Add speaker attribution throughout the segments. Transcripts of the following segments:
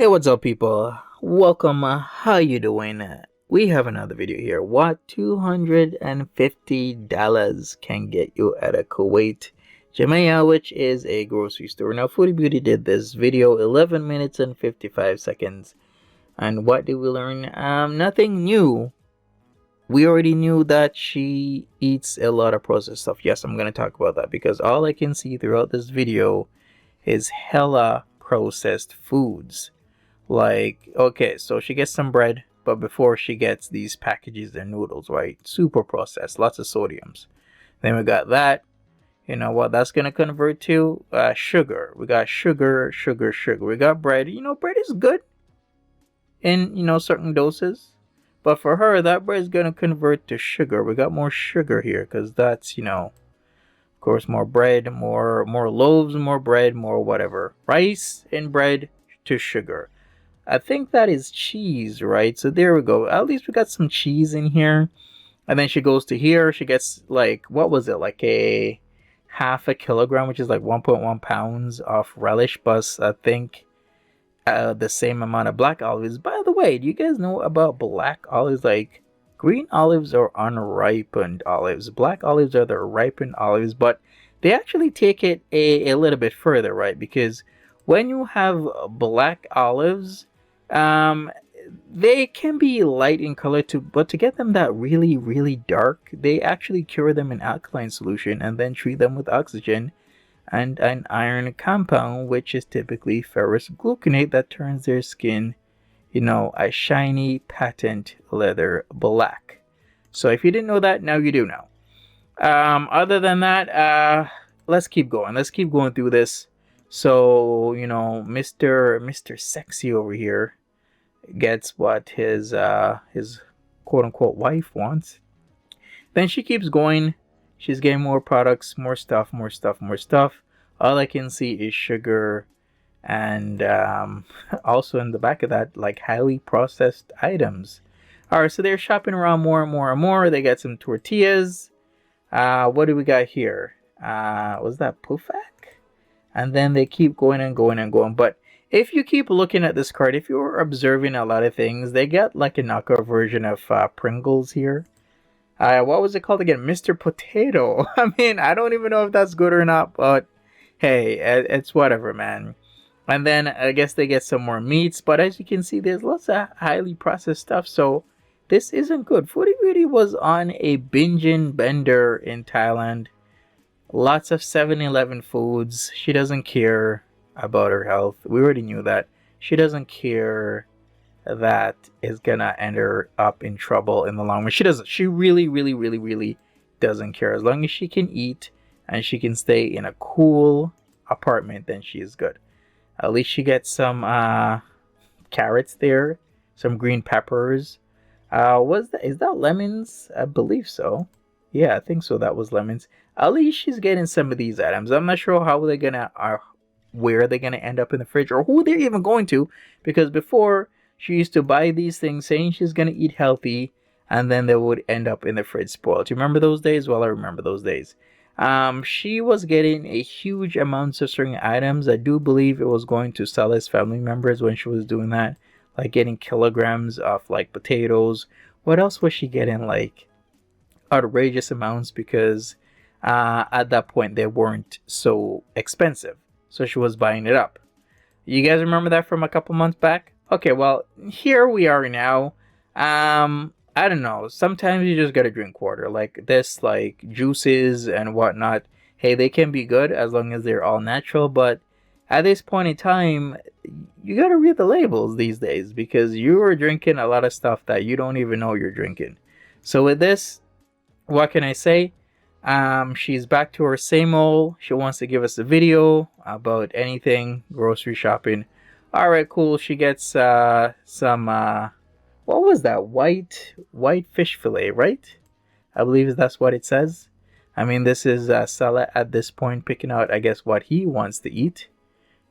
Speaker 1: Hey, what's up, people? Welcome. How you doing? We have another video here. What $250 can get you at a Kuwait Jamia, which is a grocery store. Now, Foodie Beauty did this video 11 minutes and 55 seconds. And what did we learn? Nothing new. We already knew that she eats a lot of processed stuff. Yes, I'm going to talk about that because all I can see throughout this video is hella processed foods. Like, okay, so she gets some bread, but before she gets these packages, they're noodles, right? Super processed, lots of sodiums. Then we got that. You know what that's gonna convert to? Sugar. We got sugar. We got bread. Bread is good in, certain doses. But for her, that bread is gonna convert to sugar. We got more sugar here because that's, of course, more bread, more loaves, more bread, more whatever. Rice and bread to sugar. I think that is cheese, right? So there we go. At least we got some cheese in here. And then she goes to here. She gets like, what was it? Like a half a kilogram, which is like 1.1 pounds of relish. Plus, I think the same amount of black olives. By the way, do you guys know about black olives? Like, green olives are unripened olives. Black olives are the ripened olives. But they actually take it a little bit further, right? Because when you have black olives, they can be light in color too, but to get them that really dark, they actually cure them in alkaline solution and then treat them with oxygen and an iron compound, which is typically ferrous gluconate, that turns their skin, a shiny patent leather black. So if you didn't know that, now you do know. Other than that, let's keep going. Let's keep going through this. So, Mr. Sexy over here gets what his quote-unquote wife wants. Then she keeps going. She's getting more products, more stuff. All I can see is sugar and also in the back of that, like highly processed items. Alright, so they're shopping around more and more. They got some tortillas. What do we got here? Was that Pufak? And then they keep going and going. But if you keep looking at this card, if you're observing a lot of things, they get like a knockoff version of Pringles here. What was it called again? Mr. Potato. I mean, I don't even know if that's good or not, but hey, it's whatever, man. And then I guess they get some more meats, but as you can see, there's lots of highly processed stuff, so this isn't good. Foodie Beauty was on a binging bender in Thailand. Lots of 7-Eleven foods. She doesn't care about her health. We already knew that. She doesn't care that is gonna end her up in trouble in the long run. She doesn't. She really doesn't care. As long as she can eat and she can stay in a cool apartment, then she is good. At least she gets some carrots there, some green peppers. Is that lemons? I believe so. Yeah, I think so. That was lemons. At least she's getting some of these items. I'm not sure how they're gonna where they're gonna end up in the fridge or who they're even going to, because before she used to buy these things saying she's gonna eat healthy, and then they would end up in the fridge spoiled. Do you remember those days? Well, I remember those days. She was getting a huge amounts of certain items. I do believe it was going to sell as family members when she was doing that, like getting kilograms of like potatoes. What else was she getting? Like outrageous amounts, because at that point they weren't so expensive, so she was buying it up. You guys remember that from a couple months back? Okay, well, here we are now. I don't know, sometimes you just gotta drink water like this, like juices and whatnot. Hey, they can be good as long as they're all natural, but at this point in time, you gotta read the labels these days, because you are drinking a lot of stuff that you don't even know you're drinking. So with this, what can I say? She's back to her same old. She wants to give us a video about anything grocery shopping. Alright, cool. She gets some what was that? White fish fillet, right? I believe that's what it says. I mean, this is Salah at this point picking out, I guess, what he wants to eat,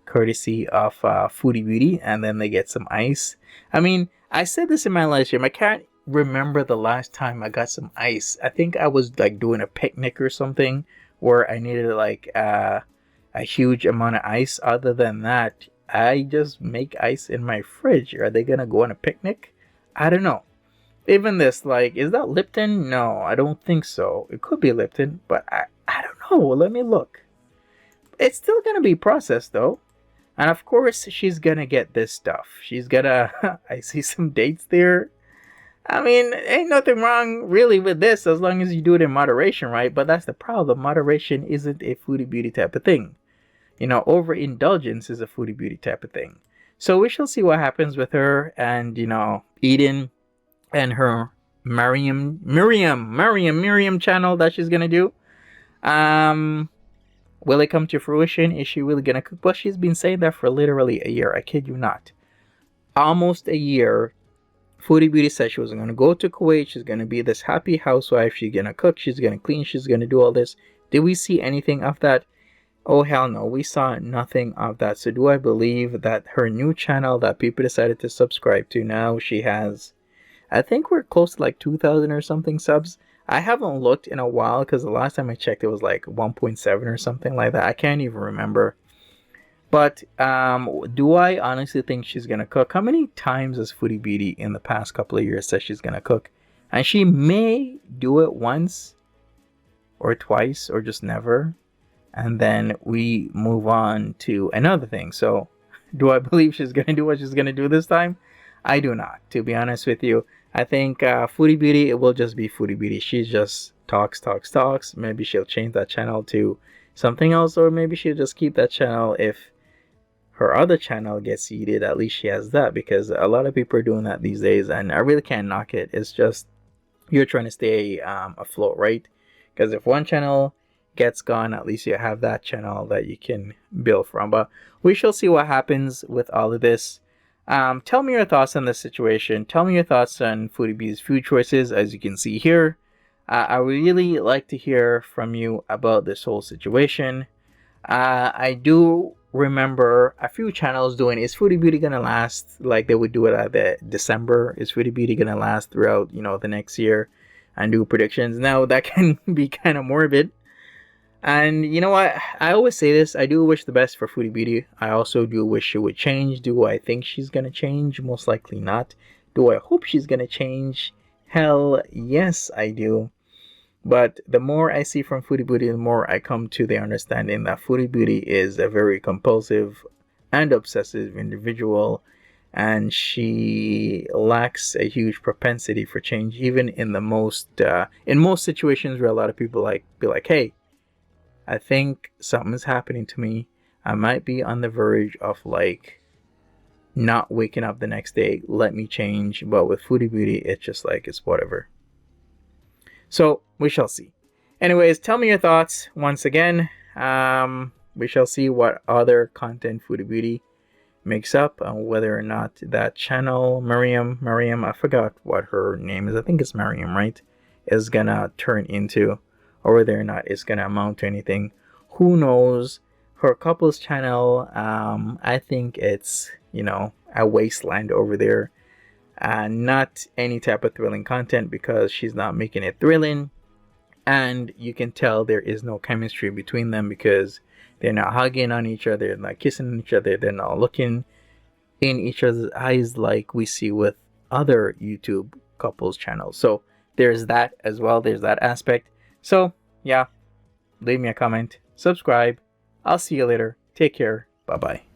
Speaker 1: courtesy of Foodie Beauty. And then they get some ice. I mean, I said this in my live stream. I can't remember the last time I got some ice. I think I was like doing a picnic or something where I needed like a huge amount of ice. Other than that, I just make ice in my fridge. Are they gonna go on a picnic? I don't know. Even this, like, is that Lipton? No, I don't think so. It could be Lipton, but I don't know. Let me look. It's still gonna be processed though. And of course, she's gonna get this stuff. She's gonna, I see some dates there. I mean, ain't nothing wrong really with this as long as you do it in moderation, right? But that's the problem. Moderation isn't a foodie beauty type of thing. You know, overindulgence is a foodie beauty type of thing. So we shall see what happens with her and, you know, Eden and her Miriam channel that she's gonna do. Will it come to fruition? Is she really gonna cook? Well, she's been saying that for literally a year. I kid you not. Almost a year. Foodie Beauty said she was gonna go to Kuwait. She's gonna be this happy housewife. She's gonna cook. She's gonna clean. She's gonna do all this. Did we see anything of that? Oh hell no, we saw nothing of that. So do I believe that her new channel that people decided to subscribe to now, she has, I think we're close to like 2,000 or something subs. I haven't looked in a while because the last time I checked it was like 1.7 or something like that. I can't even remember. But do I honestly think she's gonna cook? How many times has Foodie Beauty in the past couple of years said she's gonna cook? And she may do it once or twice or just never. And then we move on to another thing. So do I believe she's gonna do what she's gonna do this time? I do not, to be honest with you. I think Foodie Beauty, it will just be Foodie Beauty. She just talks. Maybe she'll change that channel to something else, or maybe she'll just keep that channel. If her other channel gets seeded, at least she has that, because a lot of people are doing that these days, and I really can't knock it. It's just you're trying to stay afloat, right? Because if one channel gets gone, at least you have that channel that you can build from. But we shall see what happens with all of this. Tell me your thoughts on this situation. Tell me your thoughts on Foodie Beauty's food choices. As you can see here, I would really like to hear from you about this whole situation. I do remember a few channels doing, is Foodie Beauty gonna last like they would do it at the December? Is Foodie Beauty gonna last throughout, you know, the next year, and do predictions? Now that can be kind of morbid. And you know what? I always say this. I do wish the best for Foodie Beauty. I also do wish she would change. Do I think she's going to change? Most likely not. Do I hope she's going to change? Hell, yes, I do. But the more I see from Foodie Beauty, the more I come to the understanding that Foodie Beauty is a very compulsive and obsessive individual. And she lacks a huge propensity for change, even in the most situations where a lot of people be like, hey, I think something's happening to me. I might be on the verge of like not waking up the next day. Let me change. But with Foodie Beauty, it's just like, it's whatever. So we shall see. Anyways, tell me your thoughts once again. We shall see what other content Foodie Beauty makes up, and whether or not that channel, Miriam, I forgot what her name is. I think it's Miriam, right? Is gonna turn into, or whether or not it's gonna amount to anything. Who knows? Her couples channel, I think it's, you know, a wasteland over there. Not any type of thrilling content, because she's not making it thrilling. And you can tell there is no chemistry between them, because they're not hugging on each other, they're not kissing each other, they're not looking in each other's eyes like we see with other YouTube couples channels. So there's that as well. There's that aspect. So yeah, leave me a comment, subscribe. I'll see you later. Take care. Bye bye.